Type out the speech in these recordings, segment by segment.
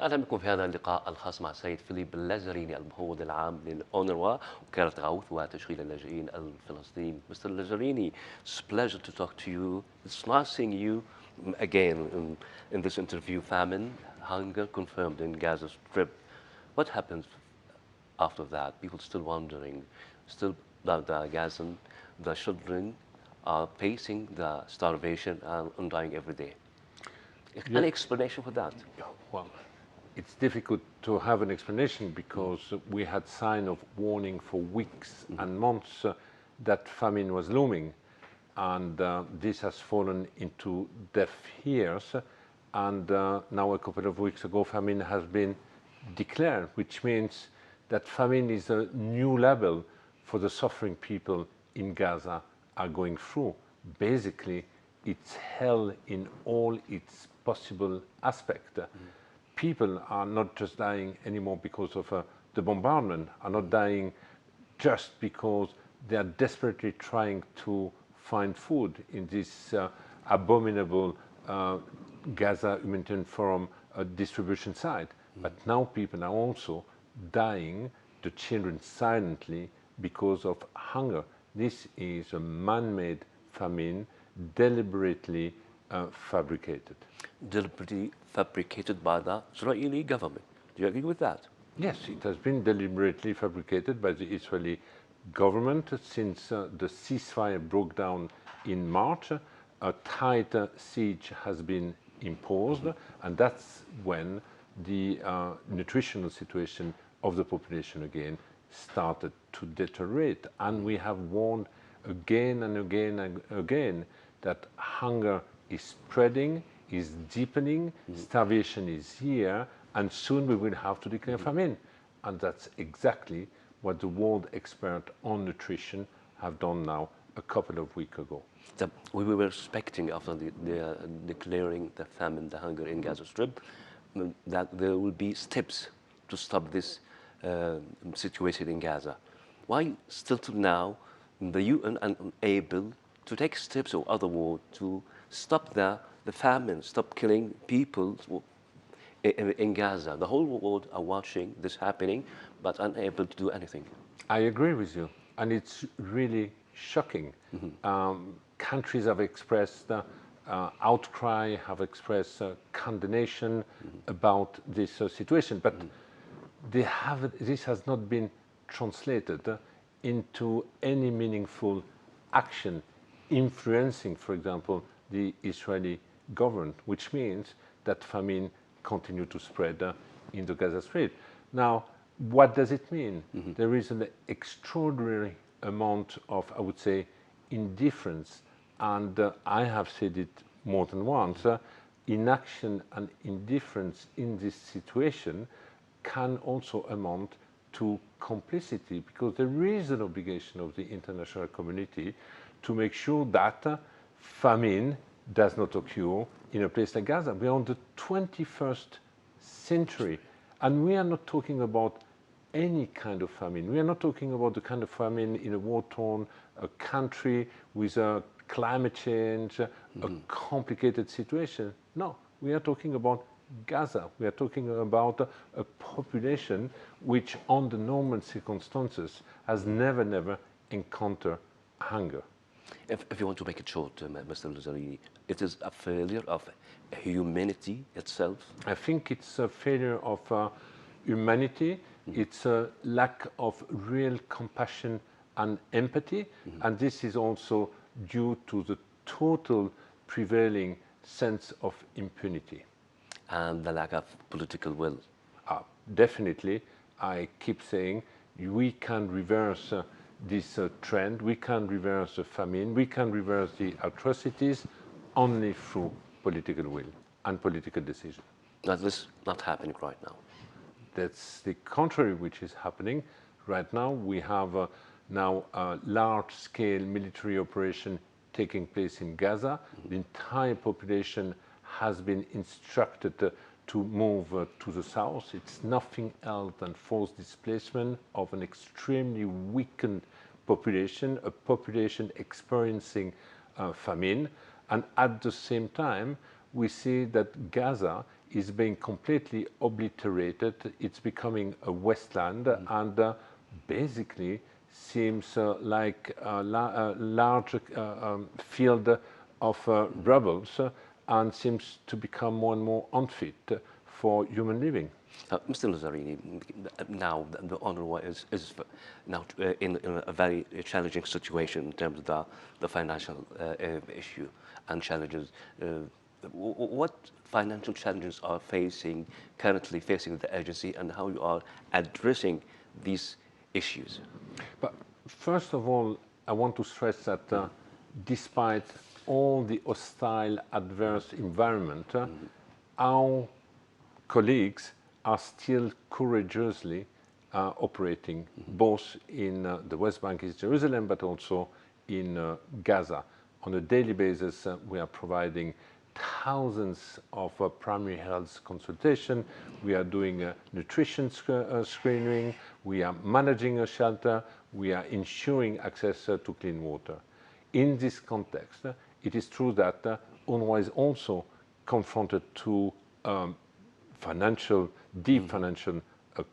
أهلا بكم في هذا اللقاء الخاص مع السيد فيليب لازاريني المفوض العام للأونروا وكالة غوث وتشغيل اللاجئين الفلسطينيين. Mr. Lazzarini, it's a pleasure to talk to you. It's nice seeing you again in this interview. Famine, hunger confirmed in Gaza Strip. What happens after that? People still wondering. Still, the Gazan, the children are facing the starvation and dying every day. Any explanation for that? Well, it's difficult to have an explanation because we had sign of warning for weeks and months that famine was looming, and this has fallen into deaf ears. And now a couple of weeks ago, famine has been declared, which means that famine is a new level for the suffering people in Gaza are going through. Basically, it's hell in all its possible aspect. People are not just dying anymore because of the bombardment, are not dying just because they are desperately trying to find food in this abominable Gaza Humanitarian Forum distribution site. But now people are also dying, the children silently, because of hunger. This is a man-made famine, deliberately fabricated. Deliberately fabricated by the Israeli government. Do you agree with that? Yes, it has been deliberately fabricated by the Israeli government since the ceasefire broke down in March. A tight siege has been imposed, and that's when the nutritional situation of the population again started to deteriorate. And we have warned again and again and again that hunger is spreading, is deepening, starvation is here, and soon we will have to declare famine. And that's exactly what the world expert on nutrition have done now a couple of weeks ago. We were expecting after the declaring the famine, the hunger in Gaza Strip, that there will be steps to stop this situation in Gaza. Why still till now the UN are unable to take steps or other words to stop the famine, stop killing people in Gaza? The whole world are watching this happening, but unable to do anything. I agree with you, and it's really shocking. Countries have expressed outcry, have expressed condemnation about this situation, but this has not been translated into any meaningful action influencing, for example, the Israeli government, which means that famine continues to spread in the Gaza Strip. Now, what does it mean? There is an extraordinary amount of, I would say, indifference, and I have said it more than once, inaction and indifference in this situation can also amount to complicity, because there is an obligation of the international community to make sure that famine does not occur in a place like Gaza. We are on the 21st century, and we are not talking about any kind of famine. We are not talking about the kind of famine in a war-torn country with a climate change, a complicated situation. No, we are talking about Gaza. We are talking about a population which, under normal circumstances, has never encountered hunger. If you want to make it short, Mr. Lazzarini, it is a failure of humanity itself? I think it's a failure of humanity. It's a lack of real compassion and empathy, and this is also due to the total prevailing sense of impunity. And the lack of political will. Definitely, I keep saying we can reverse this trend, we can reverse the famine, we can reverse the atrocities only through political will and political decision. That is not happening right now. That's the contrary which is happening. Right now we have now a large-scale military operation taking place in Gaza. The entire population has been instructed to move to the south. It's nothing else than forced displacement of an extremely weakened population, a population experiencing famine. And at the same time, we see that Gaza is being completely obliterated. It's becoming a wasteland and basically seems like a large field of rubbles and seems to become more and more unfit for human living. Mr. Lazzarini, now the UNRWA is now in a very challenging situation in terms of the financial issue and challenges. What financial challenges are currently facing the agency, and how you are addressing these issues? But first of all, I want to stress that despite all the hostile, adverse environment, our colleagues are still courageously operating, both in the West Bank, East Jerusalem, but also in Gaza. On a daily basis, we are providing thousands of primary health consultation. We are doing nutrition screening. We are managing a shelter. We are ensuring access to clean water. In this context, it is true that UNRWA is also confronted to deep financial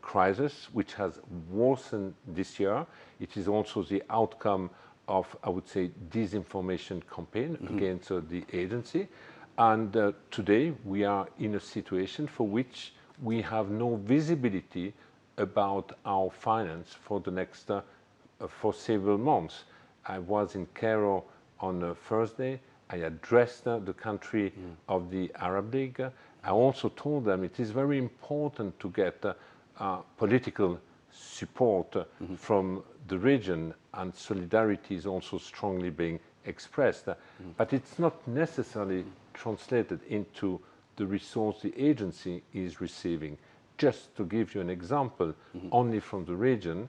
crisis, which has worsened this year. It is also the outcome of, I would say, disinformation campaign against the agency. And today we are in a situation for which we have no visibility about our finance for the next for several months. I was in Cairo on Thursday. I addressed the country of the Arab League. I also told them it is very important to get political support from the region, and solidarity is also strongly being expressed. But it's not necessarily translated into the resource the agency is receiving. Just to give you an example, only from the region,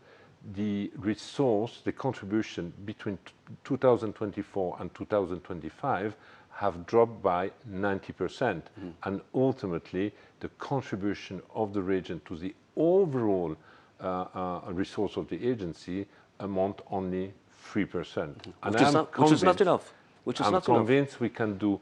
the resource, the contribution between 2024 and 2025 have dropped by 90%. And ultimately, the contribution of the region to the overall resource of the agency amount only 3%. And which is not enough. I'm convinced we can do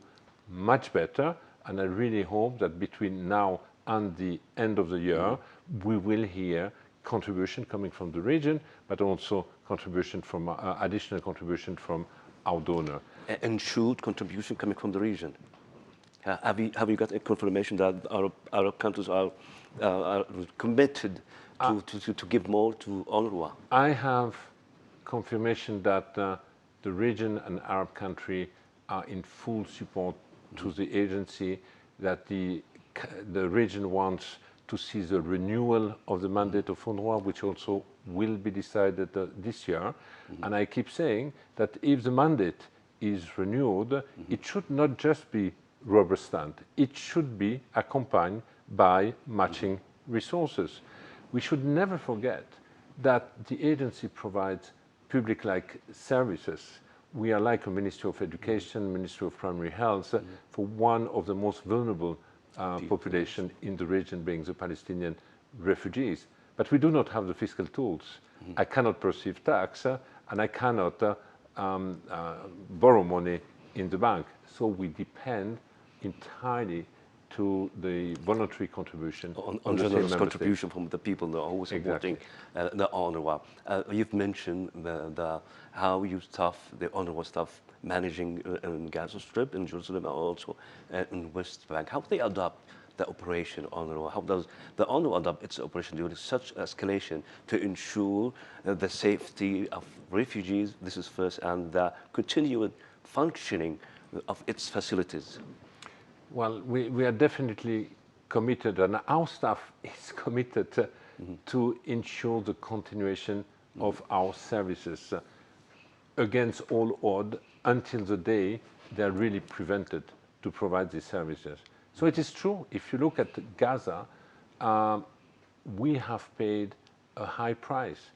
much better, and I really hope that between now and the end of the year, we will hear contribution coming from the region, but also contribution from additional contribution from our donor. Ensured contribution coming from the region. Have you got a confirmation that Arab countries are committed to give more to UNRWA? I have confirmation that the region and Arab country are in full support to the agency, that the region wants to see the renewal of the mandate of UNRWA, which also will be decided this year. And I keep saying that if the mandate is renewed, it should not just be rubber stamp. It should be accompanied by matching resources. We should never forget that the agency provides public-like services. We are like a Ministry of Education, Ministry of Primary Health, for one of the most vulnerable population in the region, being the Palestinian refugees. But we do not have the fiscal tools. I cannot perceive tax, and I cannot borrow money in the bank. So we depend entirely to the voluntary contribution on generous contribution from the people that are always supporting the UNRWA. You've mentioned how you staff, the UNRWA staff, managing in Gaza Strip, in Jerusalem, and also in West Bank. How do they adopt the operation UNRWA? How does the UNRWA adopt its operation during such escalation to ensure the safety of refugees, this is first, and the continued functioning of its facilities? Well, we are definitely committed, and our staff is committed to ensure the continuation of our services against all odds until the day they are really prevented to provide these services. So it is true, if you look at Gaza, we have paid a high price.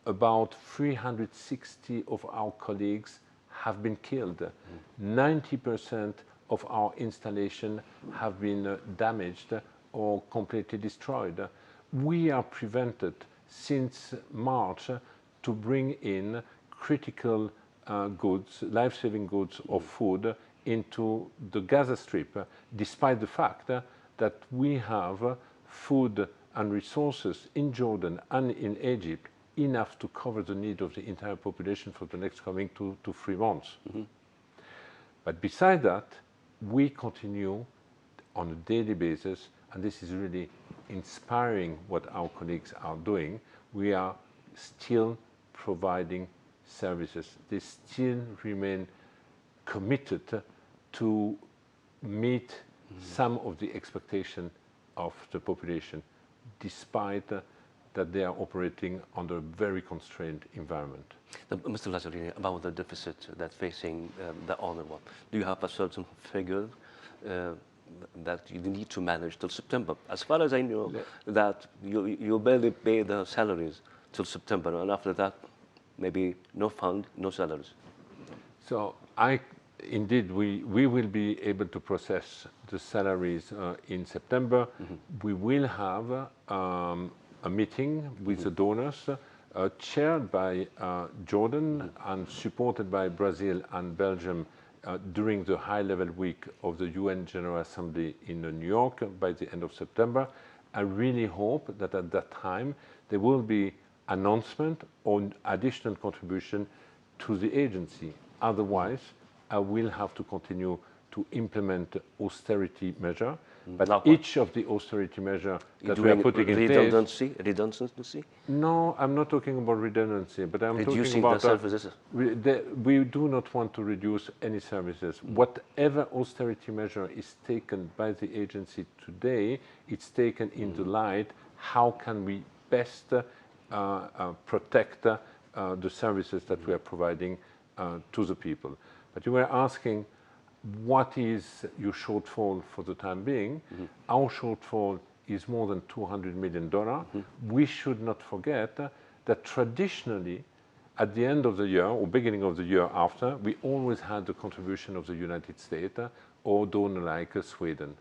About 360 of our colleagues have been killed. 90% of our installation have been damaged or completely destroyed. We are prevented since March to bring in critical goods, life-saving goods or food into the Gaza Strip, despite the fact that we have food and resources in Jordan and in Egypt enough to cover the need of the entire population for the next coming 2 to 3 months. But beside that, we continue on a daily basis, and this is really inspiring what our colleagues are doing. We are still providing services. They still remain committed to meet some of the expectation of the population, despite that they are operating under a very constrained environment. Mr. Lázaro, about the deficit that's facing the UNRWA, do you have a certain figure that you need to manage till September? As far as I know, that you barely pay the salaries till September, and after that, maybe no fund, no salaries. So indeed, we will be able to process the salaries in September. We will have a meeting with the donors chaired by Jordan and supported by Brazil and Belgium during the high-level week of the UN General Assembly in New York by the end of September. I really hope that at that time there will be announcement on additional contribution to the agency. Otherwise, I will have to continue to implement austerity measure. But each of the austerity measures that we are putting in place... Redundancy? No, I'm not talking about redundancy, but I'm talking about... the services? We do not want to reduce any services. Whatever austerity measure is taken by the agency today, it's taken in the light, how can we best protect the services that we are providing to the people. But you were asking, what is your shortfall for the time being? Our shortfall is more than $200 million. We should not forget that traditionally, at the end of the year or beginning of the year after, we always had the contribution of the United States or donor like Sweden.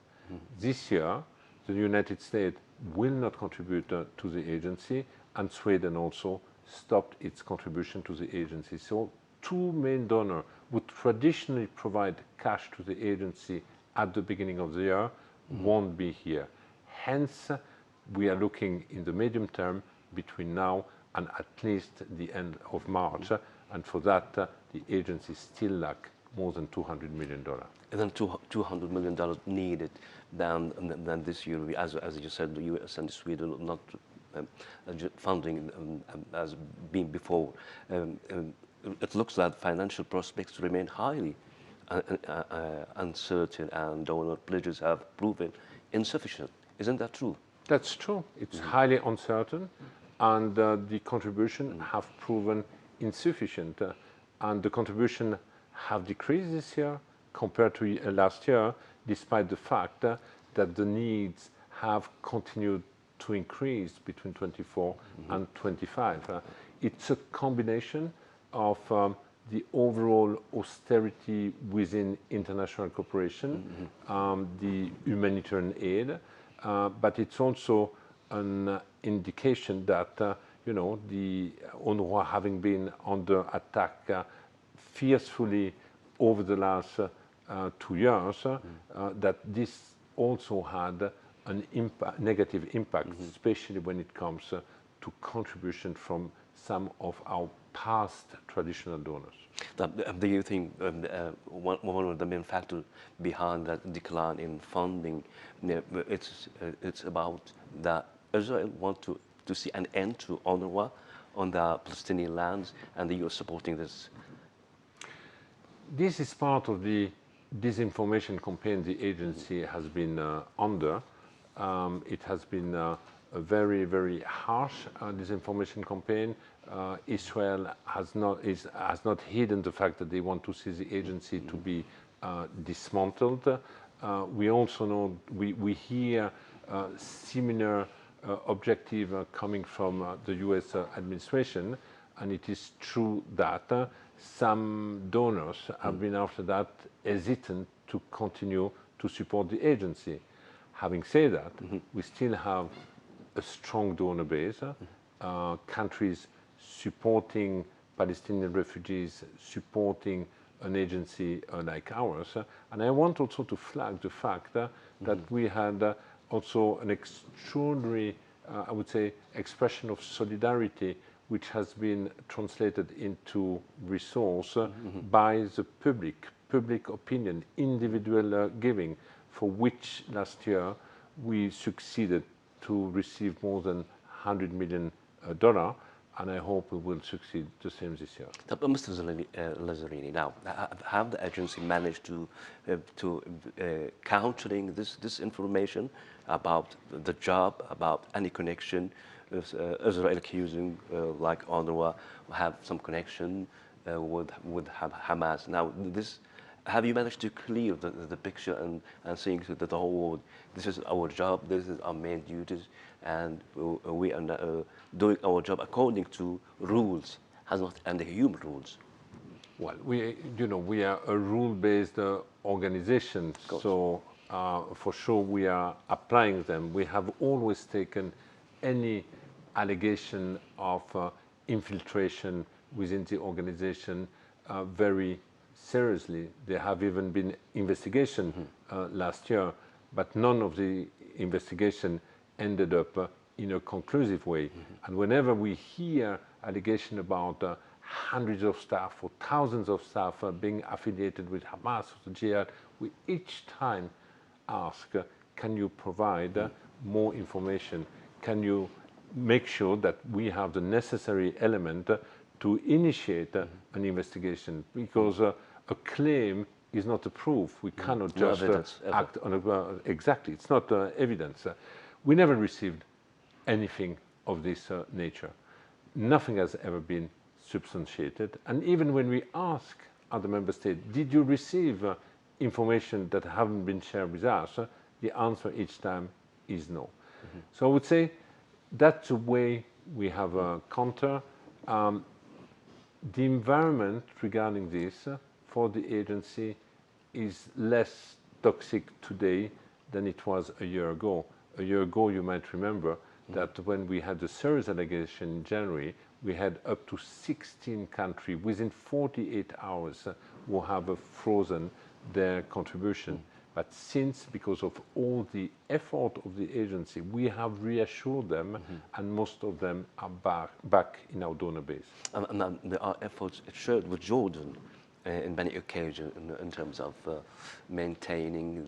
This year, the United States will not contribute to the agency, and Sweden also stopped its contribution to the agency. So 2 main donors would traditionally provide cash to the agency at the beginning of the year, won't be here. Hence, we are looking in the medium term between now and at least the end of March, and for that, the agency still lack more than $200 million. And then $200 million needed than this year, as you said, the US and Sweden not funding as been before. It looks like financial prospects remain highly uncertain, and donor pledges have proven insufficient. Isn't that true? That's true. It's highly uncertain, and the contribution have proven insufficient. And the contribution have decreased this year compared to last year, despite the fact that the needs have continued to increase between 24 and 25. It's a combination of the overall austerity within international cooperation, the humanitarian aid, but it's also an indication that the UNRWA, having been under attack fiercely over the last 2 years, that this also had an negative impact, especially when it comes to contribution from some of our past traditional donors. Do you think one of the main factors behind that decline in funding, it's about that Israel wants to see an end to UNRWA on the Palestinian lands, and you are supporting this? This is part of the disinformation campaign the agency has been under. It has been a very, very harsh disinformation campaign. Israel has not hidden the fact that they want to see the agency to be dismantled. We also know, we hear similar objective coming from the US administration, and it is true that some donors have been after that hesitant to continue to support the agency. Having said that, we still have a strong donor base, countries supporting Palestinian refugees, supporting an agency like ours. And I want also to flag the fact that we had also an extraordinary, I would say, expression of solidarity, which has been translated into resource by the public opinion, individual giving, for which last year we succeeded to receive more than $100 million, and I hope we will succeed the same this year. Mr. Lازاريني, now, have the agency managed to countering this information about the job, about any connection, Israel accusing like UNRWA have some connection with Hamas? Now, have you managed to clear the picture and saying to the whole world, this is our job, this is our main duties, and we are doing our job according to rules, and the human rules? Well, we are a rule-based organization, so for sure we are applying them. We have always taken any allegation of infiltration within the organization very seriously. There have even been investigations last year, but none of the investigation ended up in a conclusive way. And whenever we hear allegation about hundreds of staff or thousands of staff being affiliated with Hamas or the Jihad, we each time ask, can you provide more information? Can you make sure that we have the necessary element to initiate an investigation? Because a claim is not a proof. We cannot just act on exactly. It's not evidence. We never received anything of this nature. Nothing has ever been substantiated. And even when we ask other member states, did you receive information that haven't been shared with us? The answer each time is no. So I would say that's the way we have a counter. The environment regarding this for the agency is less toxic today than it was a year ago. A year ago, you might remember that when we had the serious allegation in January, we had up to 16 countries within 48 hours who have frozen their contribution. But since, because of all the effort of the agency, we have reassured them, and most of them are back in our donor base. And there are efforts shared with Jordan in many occasions in terms of maintaining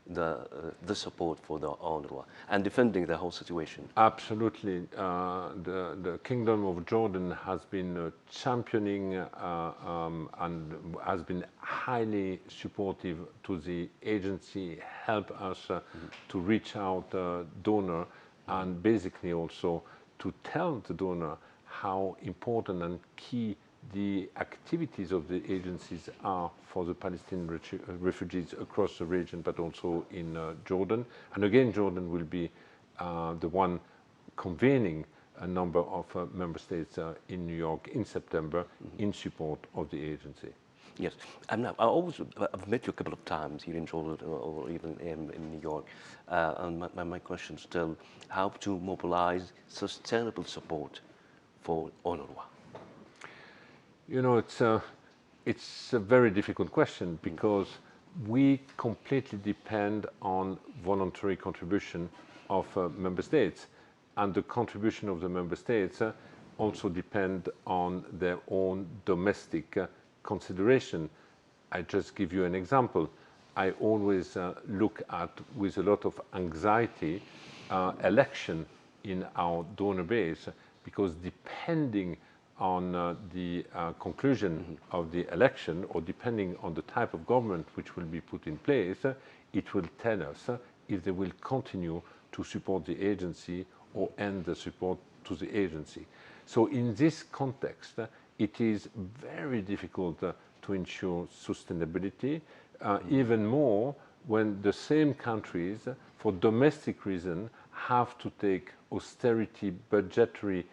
the support for the UNRWA and defending the whole situation. Absolutely. The Kingdom of Jordan has been championing and has been highly supportive to the agency, help us to reach out donor and basically also to tell the donor how important and key the activities of the agencies are for the Palestinian refugees across the region, but also in Jordan. And again, Jordan will be the one convening a number of member states in New York in September in support of the agency. Yes, I've met you a couple of times here in Jordan or even in New York. And my question is still how to mobilize sustainable support for UNRWA. You know, it's a very difficult question because we completely depend on voluntary contribution of member states, and the contribution of the member states also depend on their own domestic consideration. I just give you an example. I always look at with a lot of anxiety election in our donor base, because depending on the conclusion of the election, or depending on the type of government which will be put in place, it will tell us if they will continue to support the agency or end the support to the agency. So in this context, it is very difficult to ensure sustainability, even more when the same countries, for domestic reasons, have to take austerity budgetary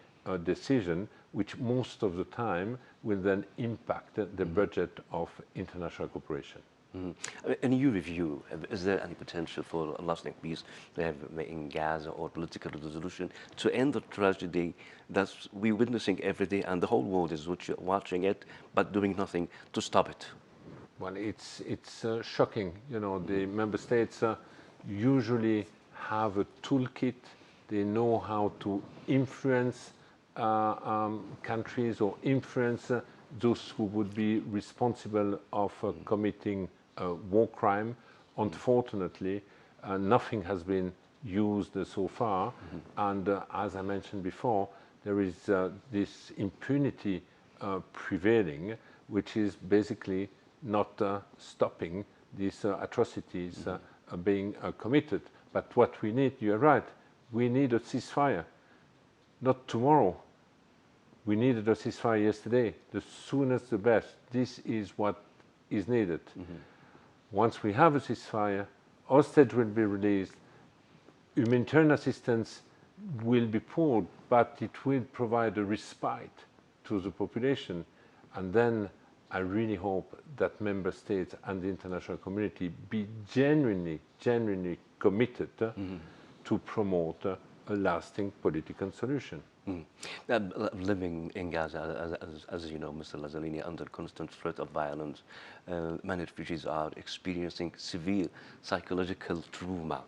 decision, which most of the time will then impact the budget of international cooperation. In your review, is there any potential for a lasting peace to have in Gaza or political resolution to end the tragedy that we're witnessing every day and the whole world is watching it but doing nothing to stop it? Well, it's shocking. You know, the member states usually have a toolkit. They know how to influence countries or influence those who would be responsible of committing a war crime. Unfortunately, nothing has been used so far, and as I mentioned before, there is this impunity prevailing, which is basically not stopping these atrocities being committed. But what we need, you're right, we need a ceasefire. Not tomorrow. We needed a ceasefire yesterday. The soonest the best. This is what is needed. Once we have a ceasefire, hostage will be released, humanitarian assistance will be poured, but it will provide a respite to the population. And then I really hope that member states and the international community be genuinely committed to promote a lasting political solution. Living in Gaza, as you know, Mr. Lازاريني, under constant threat of violence, many refugees are experiencing severe psychological trauma.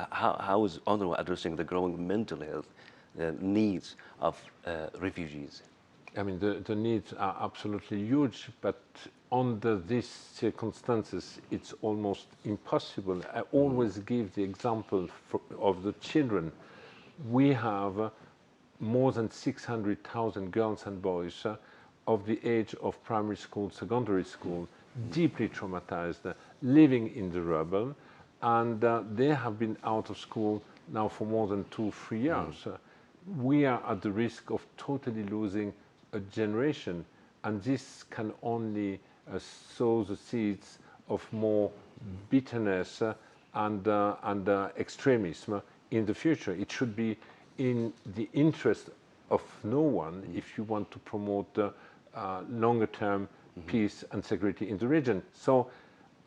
How is UNRWA addressing the growing mental health needs of refugees? I mean, the needs are absolutely huge, but under these circumstances, it's almost impossible. I always give the example of the children. We have more than 600,000 girls and boys of the age of primary school, secondary school, deeply traumatized, living in the rubble, and they have been out of school now for more than 2-3 years. We are at the risk of totally losing a generation, and this can only sow the seeds of more bitterness and extremism in the future. It should be in the interest of no one if you want to promote longer-term peace and security in the region. So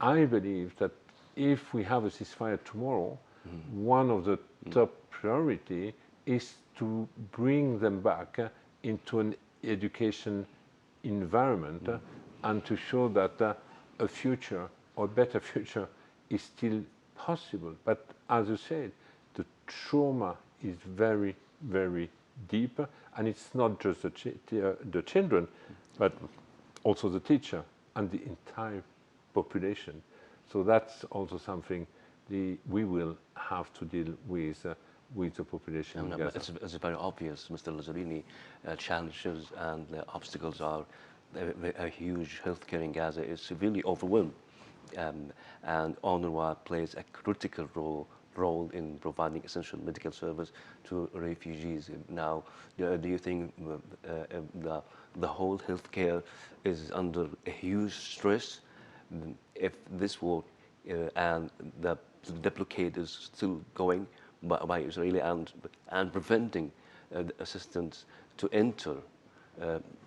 I believe that if we have a ceasefire tomorrow, one of the top priority is to bring them back into an education environment and to show that a future or better future is still possible. But as you said, the trauma is very deep, and it's not just the children, but also the teacher and the entire population. So that's also something we will have to deal with the population. No, but it's very obvious, Mr. Lازاريني, challenges and obstacles are a huge. Healthcare in Gaza is severely overwhelmed, and UNRWA plays a critical role in providing essential medical service to refugees. Now, do you think the whole healthcare is under a huge stress if this war and the blockade is still going by Israeli and preventing assistance to enter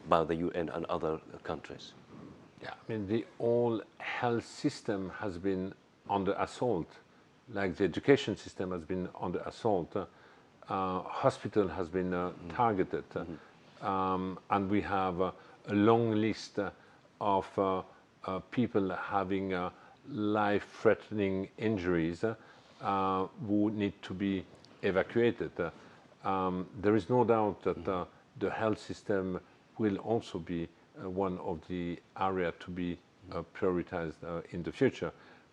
by the UN and other countries? Yeah, I mean, the whole health system has been under assault, like the education system has been under assault. Hospital has been targeted, and we have a long list of people having life-threatening injuries who need to be evacuated. There is no doubt that the health system will also be one of the areas to be prioritized in the future.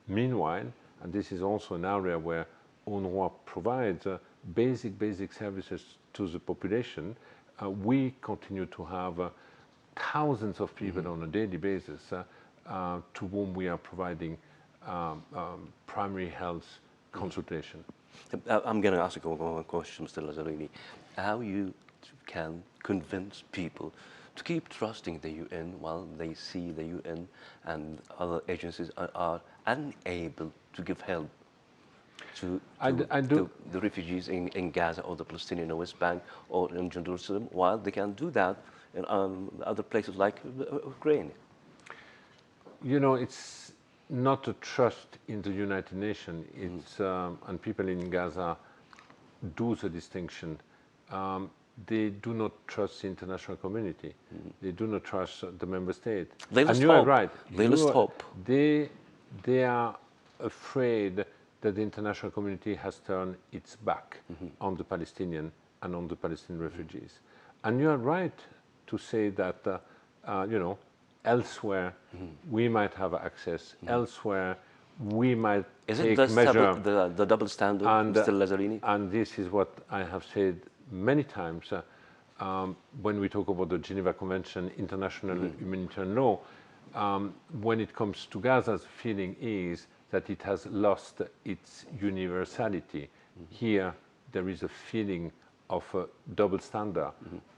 Meanwhile, and this is also an area where UNRWA provides basic services to the population, we continue to have thousands of people on a daily basis to whom we are providing primary health consultation. I'm going to ask you one question, Mr. Lازاريني. How you can convince people to keep trusting the UN while they see the UN and other agencies are unable to give help to the refugees in Gaza or the Palestinian West Bank or in Jerusalem, while they can do that in other places like Ukraine? You know, it's not a trust in the United Nations. It's and people in Gaza do the distinction. They do not trust the international community. They do not trust the member state. They lost and you hope. are right. They lost hope. They are afraid that the international community has turned its back on the Palestinian and on the Palestinian refugees. And you are right to say that, you know, elsewhere we might have access. Elsewhere we might take measure. The double standard, Mr. Lazzarini? And this is what I have said many times when we talk about the Geneva Convention, international humanitarian law. When it comes to Gaza, the feeling is that it has lost its universality. Here, there is a feeling of a double standard,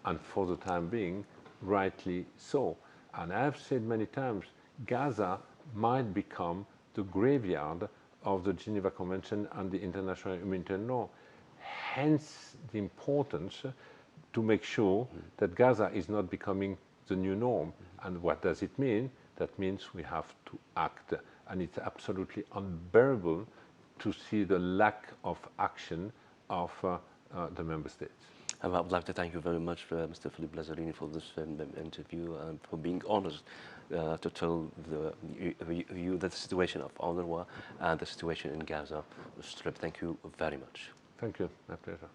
and for the time being, rightly so. And I have said many times, Gaza might become the graveyard of the Geneva Convention and the international humanitarian law. Hence the importance to make sure that Gaza is not becoming the new norm. And what does it mean? That means we have to act. And it's absolutely unbearable to see the lack of action of the member states. I would like to thank you very much, Mr. Filipe Lazzarini, for this interview and for being honest to tell the situation of UNRWA and the situation in Gaza Strip. Thank you very much. Thank you. My pleasure.